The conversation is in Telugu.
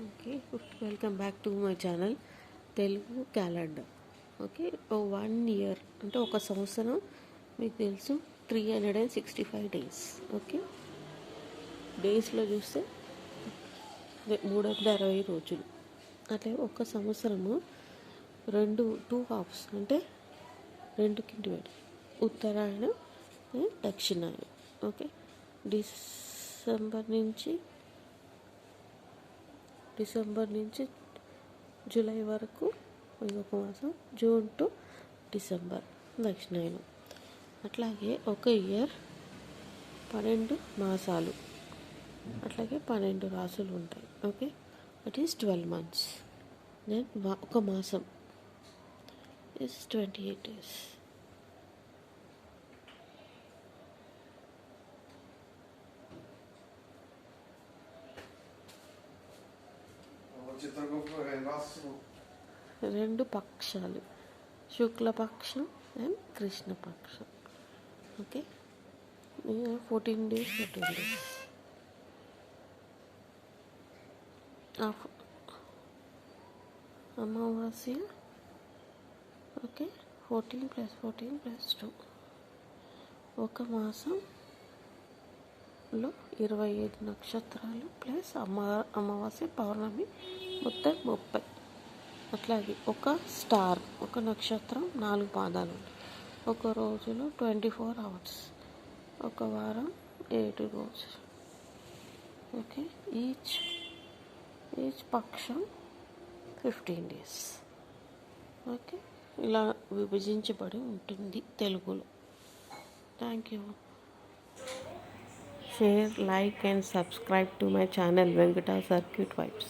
Okay, welcome back to my channel Telugu calendar. Okay, 1 year అంటే ఒక సంవత్సరం మీకు తెలుసు 365 డేస్. ఓకే, డేస్లో చూస్తే 360 రోజులు. అట్లే ఒక సంవత్సరము 2 హాఫ్స్ అంటే 2 కింటి వేడి, ఉత్తరాయణం దక్షిణాయనం. ఓకే, డిసెంబర్ నుంచి జూలై వరకు ఇంకొక మాసం, జూన్ టు డిసెంబర్ దక్షిణాయనం. అట్లాగే ఒక ఇయర్ 12 మాసాలు, అట్లాగే 12 రాసులు ఉంటాయి. Okay, that is 12 months. Then ఒక మాసం ఇస్ 28 days. రెండు పక్షాలు, శుక్లపక్షం అండ్ కృష్ణపక్షం. Okay, 14 days. అమావాస్య. ఓకే, 14 + 14 + 2. ఒక మాసంలో 25 నక్షత్రాలు ప్లస్ అమావాస్య పౌర్ణమి మొత్తం 30. అట్లాగే ఒక స్టార్, ఒక నక్షత్రం 4 పాదాలు. ఒక రోజులో 24 hours. ఒక వారం 7 రోజులు. ఓకే, ఈచ్ పక్షం 15 days. ఓకే, ఇలా విభజించబడి ఉంటుంది తెలుగులో. Thank you. Share, like and subscribe to my channel Venkata circuit vibes.